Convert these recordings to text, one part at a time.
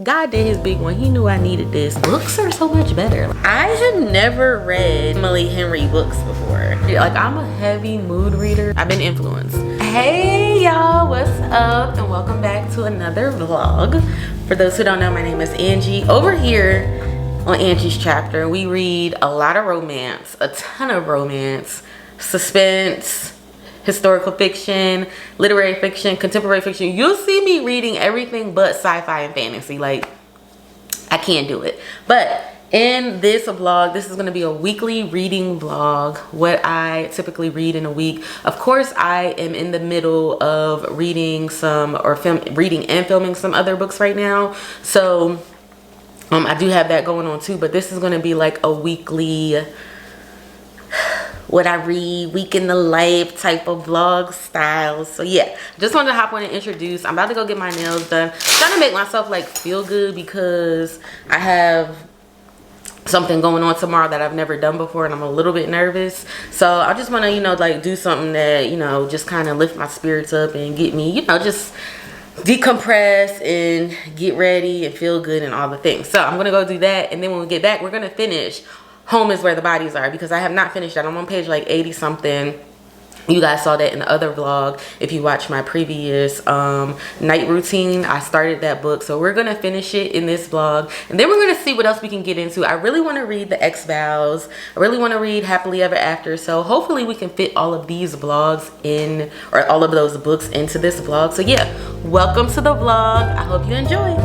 God did his big one. He knew I needed this. Books are so much better. I have never read Emily Henry books before. Like, I'm a heavy mood reader. I've been influenced. Hey y'all, what's up? And welcome back to another vlog. For those who don't know, my name is Angie. Over here on Angie's Chapter, we read a lot of romance, a ton of romance, suspense, historical fiction, literary fiction, contemporary fiction. You'll see me reading everything but sci-fi and fantasy. Like, I can't do it. But in this vlog, this is going to be a weekly reading vlog, what I typically read in a week. Of course, I am in the middle of reading reading and filming some other books right now. So I do have that going on too, but this is going to be like a weekly what I read, week in the life type of vlog style. So yeah, just wanted to hop on and introduce. I'm about to go get my nails done. I'm trying to make myself like feel good because I have something going on tomorrow that I've never done before and I'm a little bit nervous. So I just want to, you know, like do something that, you know, just kind of lift my spirits up and get me, you know, just decompress and get ready and feel good and all the things. So I'm going to go do that. And then when we get back, we're going to finish Home is Where the Bodies Are, because I have not finished that. I'm on page like 80 something. You guys saw that in the other vlog. If you watched my previous night routine, I started that book. So we're going to finish it in this vlog. And then we're going to see what else we can get into. I really want to read The X-Vows. I really want to read Happily Ever After. So hopefully we can fit all of these vlogs in, or all of those books into this vlog. So yeah, welcome to the vlog. I hope you enjoy.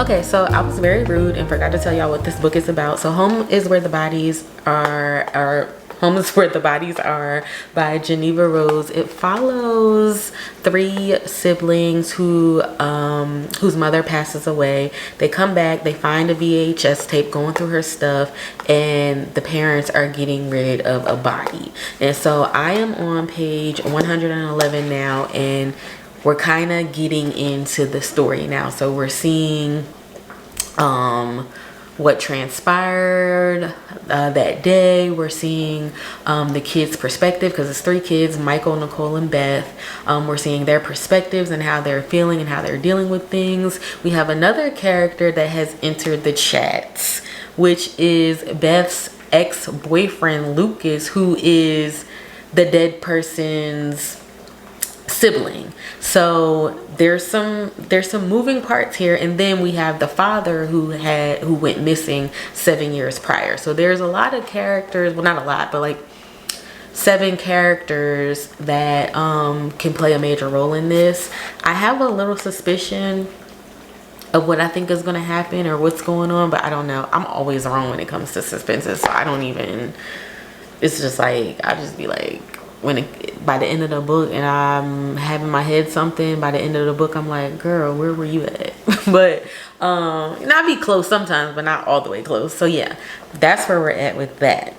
Okay, so I was very rude and forgot to tell y'all what this book is about. So Home is Where the Bodies Are, Home is Where the Bodies Are by Geneva Rose. It follows three siblings who whose mother passes away. They come back, they find a VHS tape going through her stuff, and the parents are getting rid of a body. And so I am on page 111 now, and we're kind of getting into the story now. So we're seeing what transpired that day. We're seeing the kids' perspective, because it's three kids, Michael, Nicole, and Beth. We're seeing their perspectives and how they're feeling and how they're dealing with things. We have another character that has entered the chats, which is Beth's ex-boyfriend, Lucas, who is the dead person's sibling. So there's some moving parts here. And then we have the father who went missing 7 years prior. So there's a lot of characters, well, not a lot, but like 7 characters that can play a major role in this. I have a little suspicion of what I think is going to happen or what's going on, but I don't know. I'm always wrong when it comes to suspenses, so I don't even, it's just like, I just be like, by the end of the book and I'm having my head something, by the end of the book I'm like, girl, where were you at? But and I'll be close sometimes, but not all the way close. So yeah, that's where we're at with that.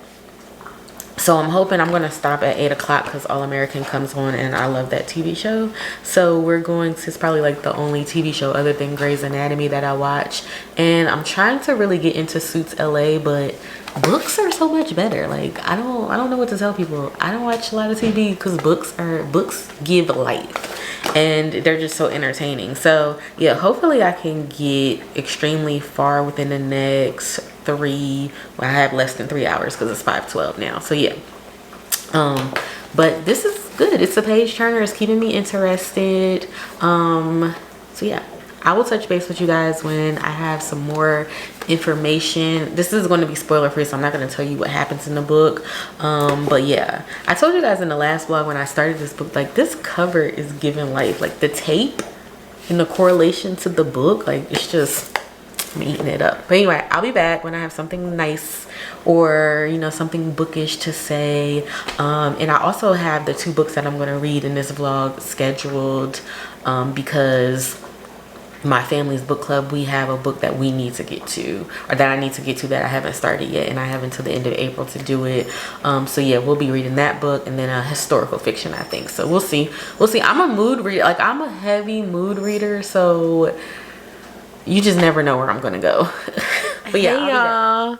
So I'm hoping I'm going to stop at 8 o'clock because All American comes on and I love that TV show. So we're going to, it's probably like the only TV show other than Grey's Anatomy that I watch. And I'm trying to really get into Suits LA, but books are so much better. Like, I don't know what to tell people. I don't watch a lot of TV because books give life and they're just so entertaining. So yeah, hopefully I can get extremely far within the next I have less than 3 hours because it's 5:12 now. So yeah, but this is good. It's a page turner. It's keeping me interested. So yeah, I will touch base with you guys when I have some more information. This is going to be spoiler free, so I'm not going to tell you what happens in the book. But yeah, I told you guys in the last vlog when I started this book, like, this cover is giving life. Like, the tape and the correlation to the book, like, it's just, I'm eating it up. But anyway, I'll be back when I have something nice or, you know, something bookish to say. And I also have the 2 books that I'm going to read in this vlog scheduled because my family's book club, we have a book that we need to get to, or that I need to get to, that I haven't started yet, and I have until the end of April to do it. So yeah, we'll be reading that book, and then a historical fiction, I think. So we'll see. I'm a mood reader. Like, I'm a heavy mood reader, so you just never know where I'm gonna go. But yeah, hey y'all,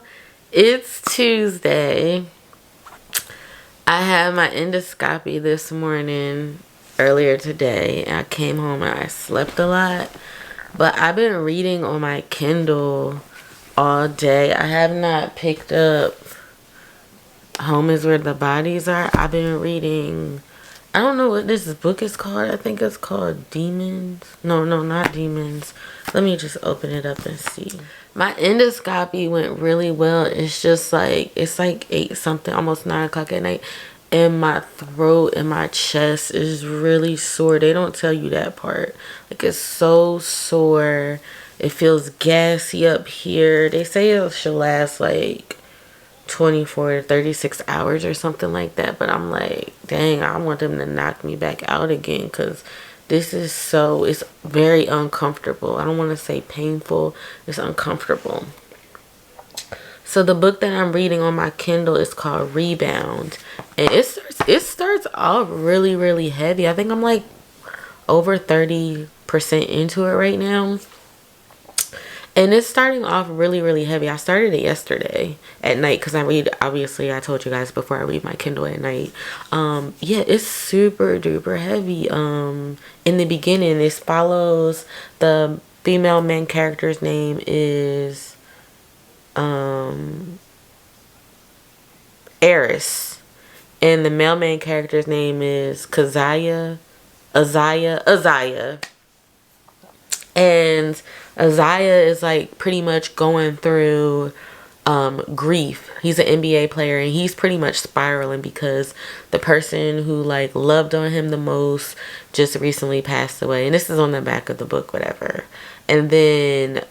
it's Tuesday. I had my endoscopy this morning, earlier today, and I came home and I slept a lot. But I've been reading on my Kindle all day. I have not picked up Home is Where the Bodies Are. I've been reading, I don't know what this book is called. I think it's called Demons. No, not Demons. Let me just open it up and see. My endoscopy went really well. It's just like, it's like 8 something, almost 9 o'clock at night. And my throat and my chest is really sore. They don't tell you that part. Like, it's so sore. It feels gassy up here. They say it should last like 24 to 36 hours or something like that. But I'm like, dang, I want them to knock me back out again, because this is so, it's very uncomfortable. I don't want to say painful. It's uncomfortable. So the book that I'm reading on my Kindle is called Rebound. And it starts off really, really heavy. I think I'm like over 30% into it right now. And it's starting off really, really heavy. I started it yesterday at night, because I read, obviously, I told you guys before, I read my Kindle at night. Yeah, it's super duper heavy. In the beginning, this follows, the female main character's name is Eris, and the male main character's name is Azaya. And Azaya is like pretty much going through grief. He's an NBA player, and he's pretty much spiraling because the person who like loved on him the most just recently passed away. And this is on the back of the book, whatever. And then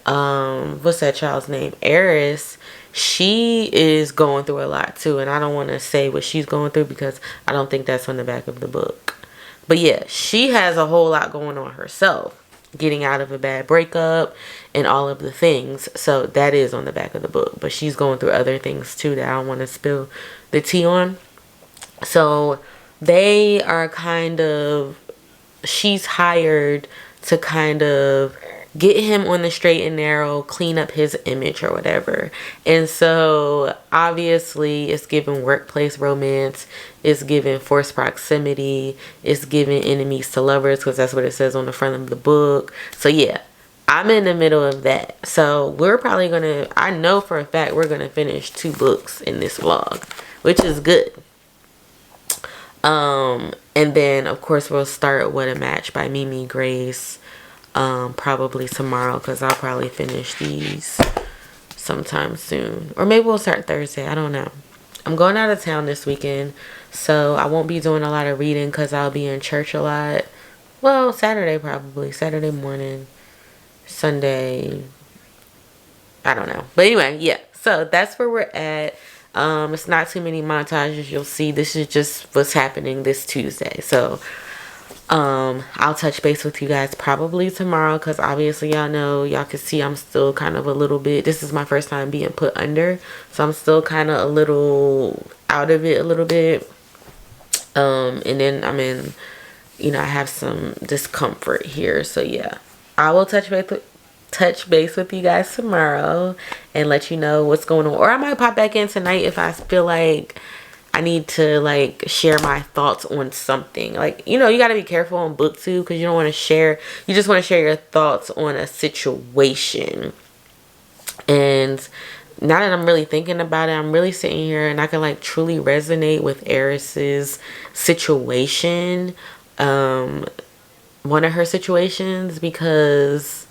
what's that child's name? Eris. She is going through a lot too, and I don't want to say what she's going through because I don't think that's on the back of the book. But yeah, she has a whole lot going on herself, getting out of a bad breakup and all of the things. So that is on the back of the book, but she's going through other things too that I don't want to spill the tea on. So they are kind of, she's hired to kind of get him on the straight and narrow, clean up his image or whatever. And so obviously it's given workplace romance, it's given forced proximity, it's given enemies to lovers, because that's what it says on the front of the book. So yeah, I'm in the middle of that. So we're probably gonna, I know for a fact we're gonna finish 2 books in this vlog, which is good. And then of course we'll start What a Match by Mimi Grace probably tomorrow, because I'll probably finish these sometime soon, or maybe we'll start Thursday. I don't know. I'm going out of town this weekend, so I won't be doing a lot of reading because I'll be in church a lot. Well, Saturday probably, Saturday morning, Sunday, I don't know. But anyway, yeah, so that's where we're at. It's not too many montages you'll see. This is just what's happening this Tuesday. So I'll touch base with you guys probably tomorrow, because obviously y'all know, y'all can see I'm still kind of a little bit, this is my first time being put under, so I'm still kind of a little out of it a little bit. And then I'm in, you know, I have some discomfort here. So yeah, I will touch base with you guys tomorrow and let you know what's going on, or I might pop back in tonight if I feel like I need to like share my thoughts on something. Like, you know, you got to be careful on Booktube, because you don't want to share, you just want to share your thoughts on a situation. And now that I'm really thinking about it, I'm really sitting here and I can like truly resonate with Eris's situation, one of her situations, because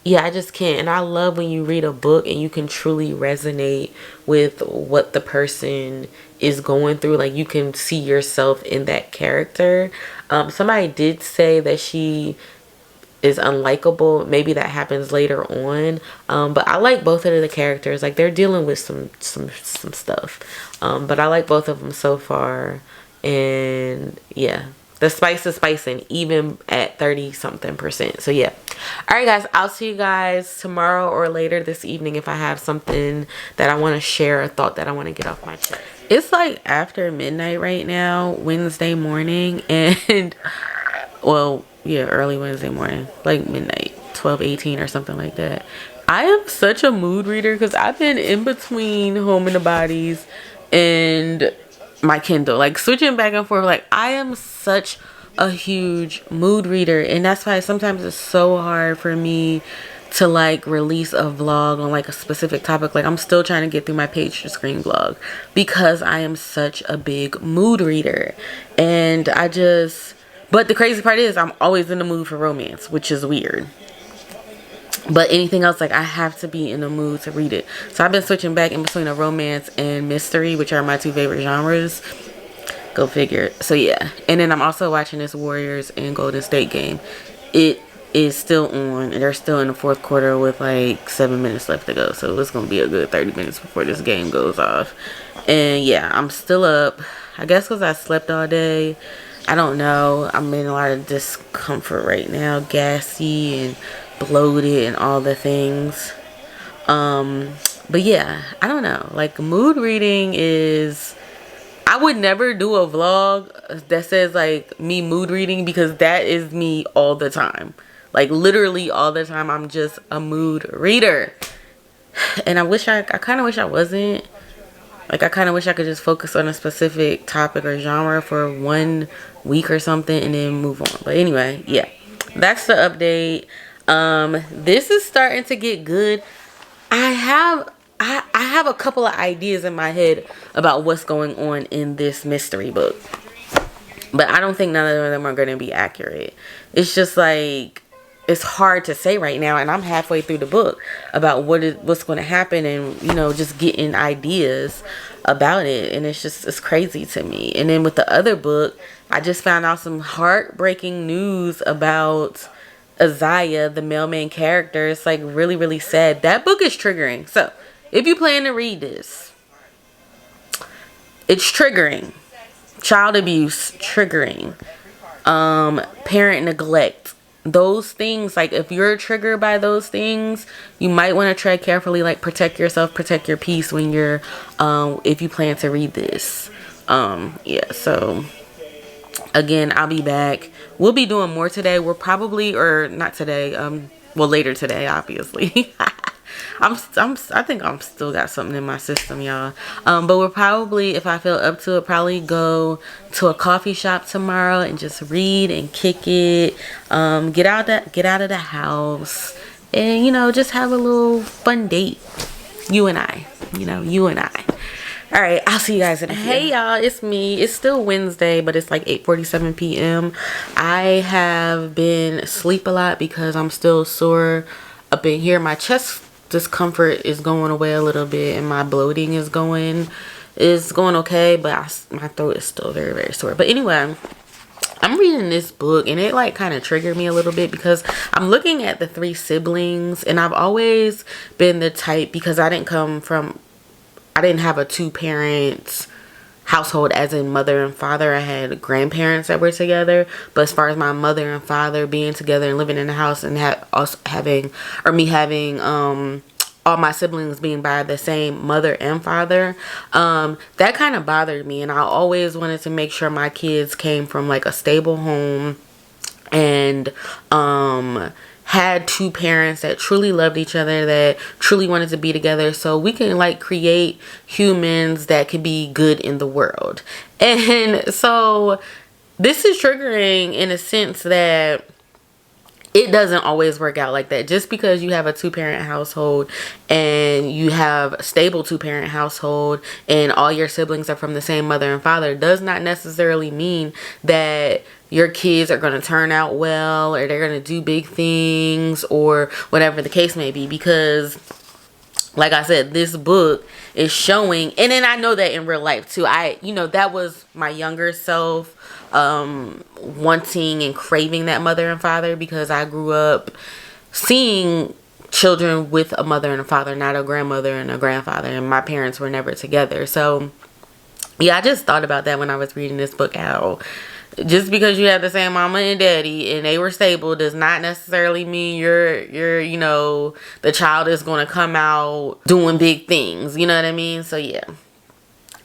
yeah, I just can't. And I love when you read a book and you can truly resonate with what the person is going through. Like, you can see yourself in that character. Somebody did say that she is unlikable. Maybe that happens later on. But I like both of the characters. Like, they're dealing with some stuff. But I like both of them so far. And yeah, The spice is spicing even at 30-something%. So yeah. All right, guys, I'll see you guys tomorrow or later this evening if I have something that I want to share, a thought that I want to get off my chest. It's like after midnight right now, Wednesday morning, and well, yeah, early Wednesday morning, like midnight, 12:18 or something like that. I am such a mood reader because I've been in between Home and the Bodies and my Kindle, like switching back and forth. Like, I am such a huge mood reader, and that's why sometimes it's so hard for me to like release a vlog on like a specific topic. Like, I'm still trying to get through my page to screen vlog because I am such a big mood reader. And but the crazy part is I'm always in the mood for romance, which is weird. But anything else, like, I have to be in the mood to read it. So I've been switching back in between a romance and mystery, which are my two favorite genres. Go figure. So yeah. And then I'm also watching this Warriors and Golden State game. It is still on, and they're still in the fourth quarter with like 7 minutes left to go. So it's going to be a good 30 minutes before this game goes off. And yeah, I'm still up. I guess because I slept all day. I don't know. I'm in a lot of discomfort right now. Gassy and bloated and all the things. But yeah, I don't know. Like, mood reading is... I would never do a vlog that says like me mood reading, because that is me all the time. Like, literally all the time. I'm just a mood reader. And I kind of wish I wasn't. Like, I kind of wish I could just focus on a specific topic or genre for 1 week or something and then move on. But anyway, yeah. That's the update. This is starting to get good. I have a couple of ideas in my head about what's going on in this mystery book. But I don't think none of them are going to be accurate. It's just like, it's hard to say right now, and I'm halfway through the book about what's going to happen, and you know, just getting ideas about it, and it's crazy to me. And then with the other book, I just found out some heartbreaking news about Isaiah, the mailman character. It's like really, really sad. That book is triggering. So if you plan to read this, it's triggering. Child abuse, triggering. Parent neglect. Those things, like, if you're triggered by those things, you might want to tread carefully. Like, protect yourself, protect your peace when you're, if you plan to read this. Yeah, so again, I'll be back. We'll be doing more today. We're probably, or not today, well, later today, obviously. I think I'm still got something in my system, y'all. But we'll probably, if I feel up to it, probably go to a coffee shop tomorrow and just read and kick it. Get out of the house, and you know, just have a little fun date. You and I. All right, I'll see you guys in a few. Hey y'all, it's me. It's still Wednesday, but it's like 8:47 p.m. I have been asleep a lot because I'm still sore up in here. My chest discomfort is going away a little bit, and my bloating is going okay, but my throat is still very, very sore. But anyway, I'm reading this book, and it like kind of triggered me a little bit because I'm looking at the 3 siblings, and I've always been the type, because I didn't have a 2-parent household, as in mother and father. I had grandparents that were together, but as far as my mother and father being together and living in the house, and me having all my siblings being by the same mother and father, that kind of bothered me. And I always wanted to make sure my kids came from like a stable home, and had 2 parents that truly loved each other, that truly wanted to be together, so we can like create humans that could be good in the world. And so this is triggering in a sense that it doesn't always work out like that. Just because you have a 2-parent household and you have a stable 2-parent household and all your siblings are from the same mother and father does not necessarily mean that your kids are going to turn out well, or they're going to do big things, or whatever the case may be. Because like I said, this book is showing, and then I know that in real life too. That was my younger self wanting and craving that mother and father, because I grew up seeing children with a mother and a father, not a grandmother and a grandfather, and my parents were never together. So yeah, I just thought about that when I was reading this book, how Just because you have the same mama and daddy and they were stable does not necessarily mean you're you know, the child is going to come out doing big things. You know what I mean? So yeah,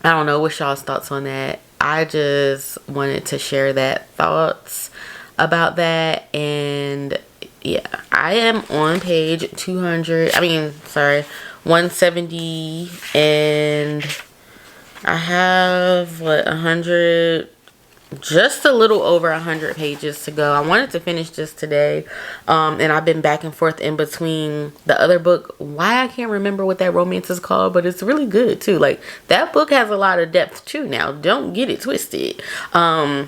I don't know. What's y'all's thoughts on that? I just wanted to share that thoughts about that. And yeah, I am on page 170, and I have what, 100, just a little over 100 pages to go. I wanted to finish this today, and I've been back and forth in between the other book. Why I can't remember what that romance is called, but it's really good too. Like, that book has a lot of depth too. Now, don't get it twisted. I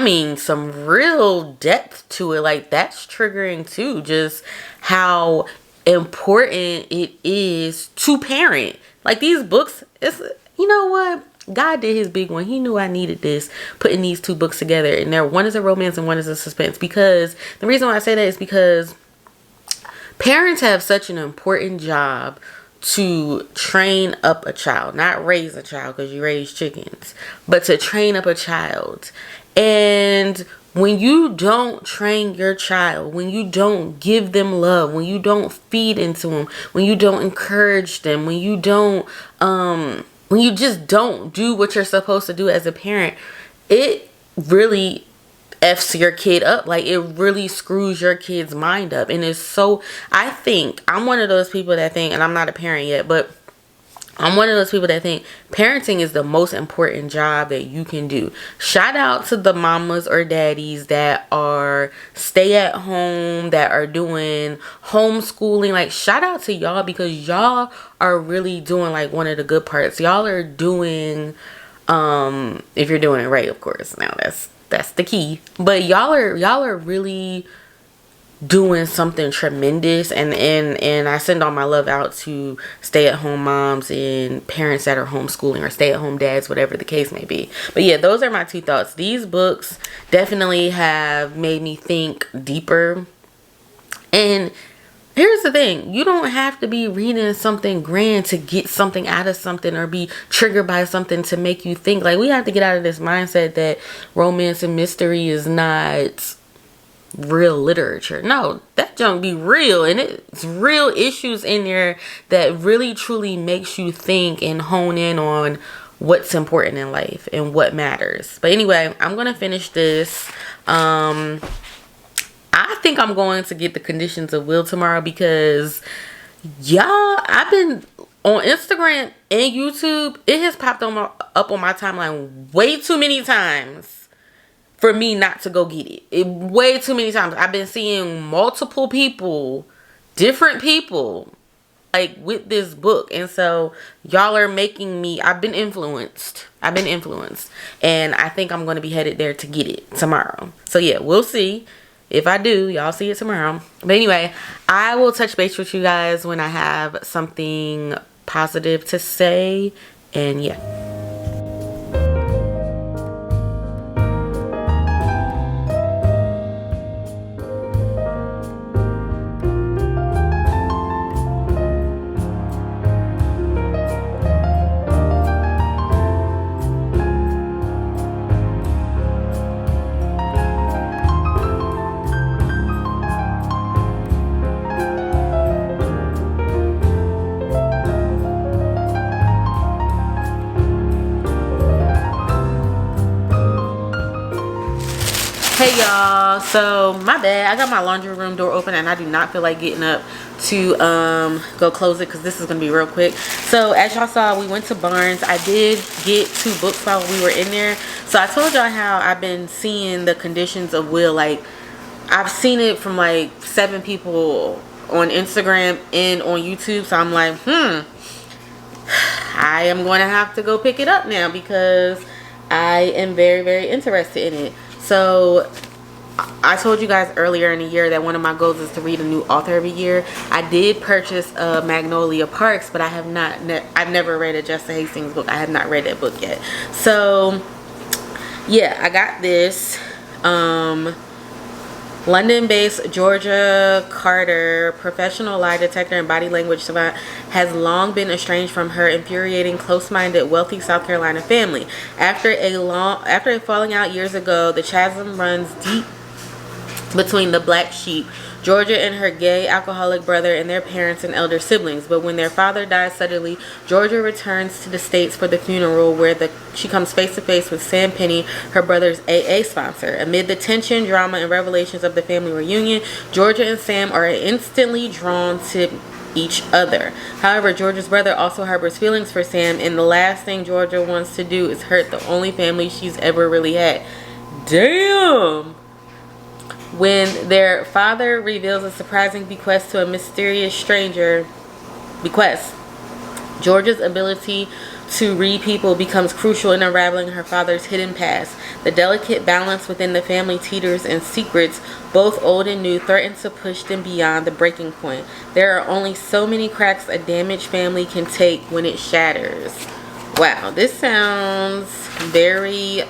mean, some real depth to it. Like, that's triggering too. Just how important it is to parent. Like, these books, it's, you know what? God did his big one. He knew I needed this, putting these two books together. And there, one is a romance and one is a suspense. Because the reason why I say that is because parents have such an important job to train up a child. Not raise a child, because you raise chickens, but to train up a child. And when you don't train your child, when you don't give them love, when you don't feed into them, when you don't encourage them, when you don't when you just don't do what you're supposed to do as a parent, it really F's your kid up. Like, it really screws your kid's mind up. And it's so, I think, I'm one of those people that think, and I'm not a parent yet, but I'm one of those people that think parenting is the most important job that you can do. Shout out to the mamas or daddies that are stay at home, that are doing homeschooling. Like, shout out to y'all, because y'all are really doing like one of the good parts. Y'all are doing, if you're doing it right, of course. Now that's the key. But y'all are really doing something tremendous, and I send all my love out to stay-at-home moms and parents that are homeschooling, or stay-at-home dads, whatever the case may be. But yeah, those are my two thoughts. These books definitely have made me think deeper. And here's the thing, you don't have to be reading something grand to get something out of something, or be triggered by something to make you think. Like, we have to get out of this mindset that romance and mystery is not real literature. No, that junk be real, and it's real issues in there that really truly makes you think and hone in on what's important in life and what matters. But anyway, I'm gonna finish this. I think I'm going to get The Conditions of Will tomorrow, because y'all, I've been on Instagram and YouTube, it has popped up on my timeline way too many times for me not to go get it. Way too many times. I've been seeing multiple people, different people, like, with this book. And so y'all are making me, I've been influenced. And I think I'm going to be headed there to get it tomorrow. So yeah, we'll see. If I do, y'all see it tomorrow. But anyway, I will touch base with you guys when I have something positive to say. And yeah. Hey y'all, so my bad, I got my laundry room door open and I do not feel like getting up to go close it, because this is gonna be real quick. So as y'all saw, we went to Barnes. I did get 2 books while we were in there. So I told y'all how I've been seeing The Conditions of Will. Like, I've seen it from like 7 people on Instagram and on YouTube. So I'm like, I am going to have to go pick it up now, because I am very, very interested in it. So I told you guys earlier in the year that one of my goals is to read a new author every year. I did purchase Magnolia Parks, but I have not. I've never read a Jessa Hastings book. I have not read that book yet. So yeah, I got this. London-based Georgia Carter, professional lie detector and body language savant, has long been estranged from her infuriating, close-minded, wealthy South Carolina family. After a falling out years ago, the chasm runs deep between the black sheep, Georgia, and her gay alcoholic brother, and their parents and elder siblings. But when their father dies suddenly, Georgia returns to the States for the funeral, where she comes face to face with Sam Penny, her brother's AA sponsor. Amid the tension, drama, and revelations of the family reunion, Georgia and Sam are instantly drawn to each other. However, Georgia's brother also harbors feelings for Sam, and the last thing Georgia wants to do is hurt the only family she's ever really had. Damn! When their father reveals a surprising bequest to a mysterious stranger, Georgia's ability to read people becomes crucial in unraveling her father's hidden past. The delicate balance within the family teeters, and secrets, both old and new, threaten to push them beyond the breaking point. There are only so many cracks a damaged family can take when it shatters. Wow, this sounds very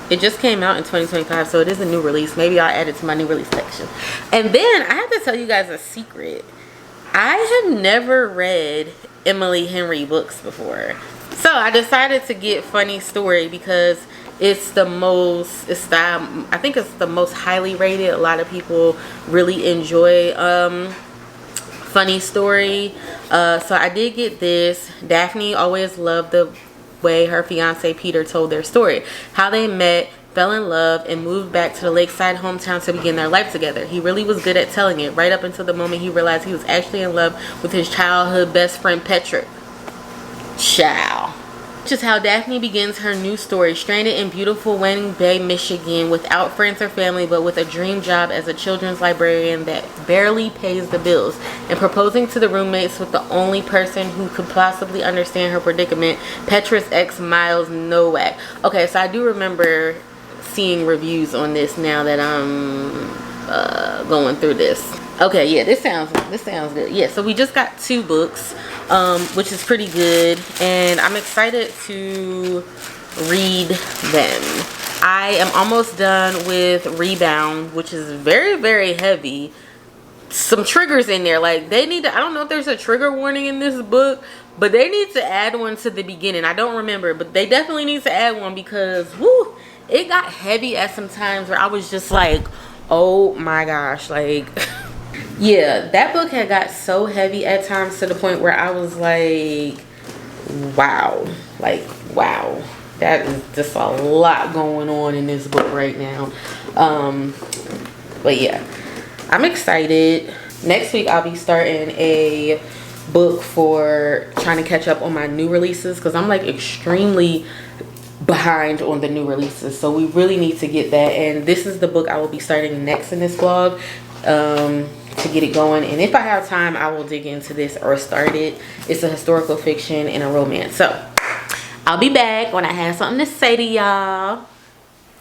it just came out in 2025, so it is a new release. Maybe I'll add it to my new release section. And then I have to tell you guys a secret. I have never read Emily Henry books before. So I decided to get Funny Story because I think it's the most highly rated. A lot of people really enjoy Funny Story. So I did get this. Daphne always loved the way her fiance Peter told their story, how they met, fell in love, and moved back to the lakeside hometown to begin their life together. He really was good at telling it, right up until the moment he realized he was actually in love with his childhood best friend Petra. Ciao. Which is how Daphne begins her new story, stranded in beautiful Wedding Bay, Michigan, without friends or family, but with a dream job as a children's librarian that barely pays the bills, and proposing to the roommates with the only person who could possibly understand her predicament, Petra's ex, Miles Nowak. Okay, so I do remember seeing reviews on this now that I'm going through this. Okay, yeah, this sounds good. Yeah, so we just got 2 books, which is pretty good, and I'm excited to read them. I am almost done with Rebound, which is very, very heavy. Some triggers in there, like they need to, I don't know if there's a trigger warning in this book, but they need to add one to the beginning. I don't remember, but they definitely need to add one because whoo, it got heavy at some times where I was just like, oh my gosh, like yeah, that book had got so heavy at times to the point where I was like, wow, that is just a lot going on in this book right now. But yeah, I'm excited. Next week I'll be starting a book for trying to catch up on my new releases because I'm like extremely behind on the new releases, so we really need to get that. And this is the book I will be starting next in this vlog, to get it going. And if I have time, I will dig into this or start it. It's a historical fiction and a romance, so I'll be back when I have something to say to y'all.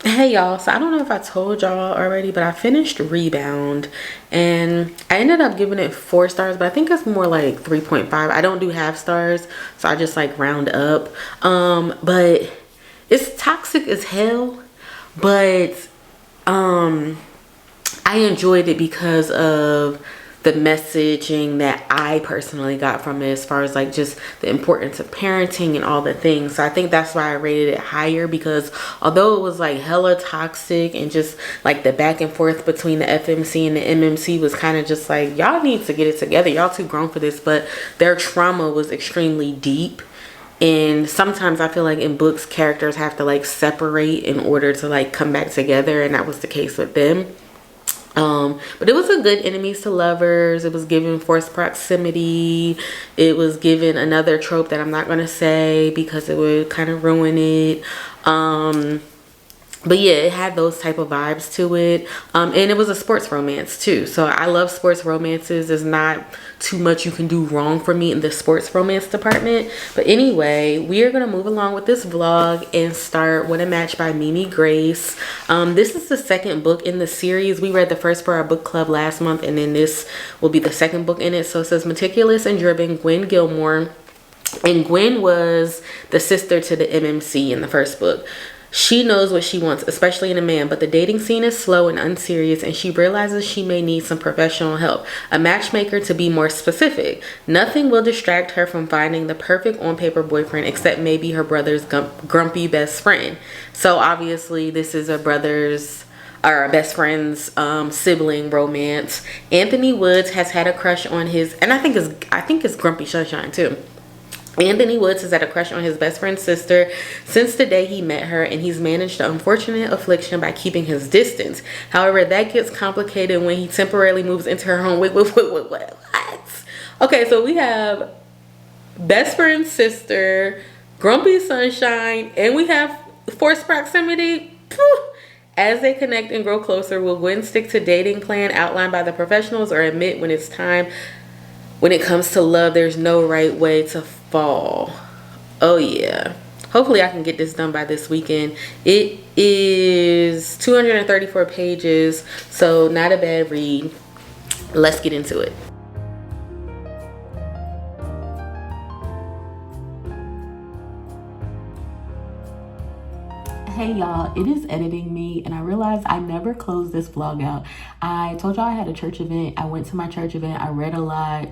Hey y'all, so I don't know if I told y'all already, but I finished Rebound and I ended up giving it 4 stars, but I think it's more like 3.5. I don't do half stars, so I just like round up. But it's toxic as hell, but I enjoyed it because of the messaging that I personally got from it, as far as like just the importance of parenting and all the things. So I think that's why I rated it higher, because although it was like hella toxic and just like the back and forth between the FMC and the MMC was kind of just like, y'all need to get it together, y'all too grown for this. But their trauma was extremely deep, and sometimes I feel like in books characters have to like separate in order to like come back together, and that was the case with them. But it was a good enemies to lovers. It was given forced proximity. It was given another trope that I'm not going to say because it would kind of ruin it. But yeah, it had those type of vibes to it. And it was a sports romance too. So I love sports romances. There's not too much you can do wrong for me in the sports romance department. But anyway, we are going to move along with this vlog and start What a Match by Mimi Grace. This is the second book in the series. We read the first for our book club last month, and then this will be the second book in it. So it says meticulous and driven Gwen Gilmore. And Gwen was the sister to the MMC in the first book. She knows what she wants, especially in a man, but the dating scene is slow and unserious, and she realizes she may need some professional help. A matchmaker, to be more specific. Nothing will distract her from finding the perfect on-paper boyfriend except maybe her brother's grumpy best friend. So obviously this is a brother's or a best friend's sibling romance. Anthony Woods has had a crush on his, and I think it's Grumpy Sunshine too. Anthony Woods has had a crush on his best friend's sister since the day he met her, and he's managed the unfortunate affliction by keeping his distance. However, that gets complicated when he temporarily moves into her home. Wait, what? Okay, so we have best friend's sister, Grumpy Sunshine, and we have forced proximity. As they connect and grow closer, will Gwen stick to dating plan outlined by the professionals or admit when it's time? When it comes to love, there's no right way to fall. Oh yeah. Hopefully I can get this done by this weekend. It is 234 pages, so not a bad read. Let's get into it. Hey y'all, it is editing me, and I realized I never closed this vlog out. I told y'all I had a church event. I went to my church event. I read a lot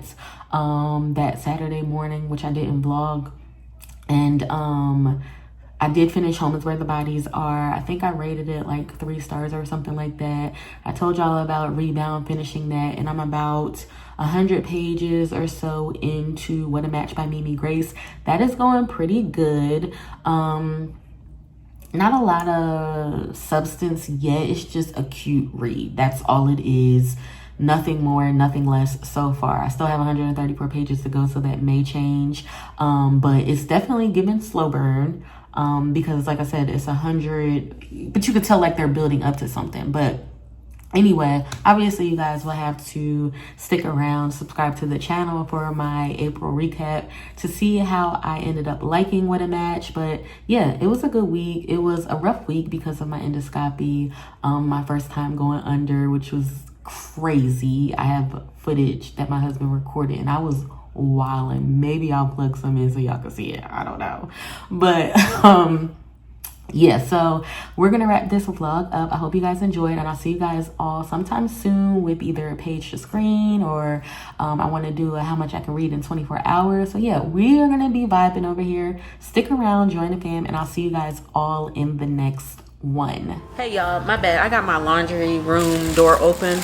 that Saturday morning, which I didn't vlog. And I did finish Home is Where the Bodies Are. I think I rated it like 3 stars or something like that. I told y'all about Rebound, finishing that, and I'm about 100 pages or so into What a Match by Mimi Grace. That is going pretty good. Not a lot of substance yet. It's just a cute read. That's all it is. Nothing more, nothing less so far. I still have 134 pages to go, so that may change. But it's definitely giving slow burn. Because like I said, it's 100, but you could tell like they're building up to something. But anyway, obviously you guys will have to stick around, subscribe to the channel for my April recap to see how I ended up liking What a Match. But yeah, it was a good week. It was a rough week because of my endoscopy, my first time going under, which was crazy. I have footage that my husband recorded, and I was wilding. Maybe I'll plug some in so y'all can see it. I don't know. But yeah, so we're gonna wrap this vlog up. I hope you guys enjoyed, and I'll see you guys all sometime soon with either a page to screen or I want to do a how much I can read in 24 hours. So yeah, we are gonna be vibing over here. Stick around, join the fam, and I'll see you guys all in the next one. Hey y'all, my bad. I got my laundry room door open.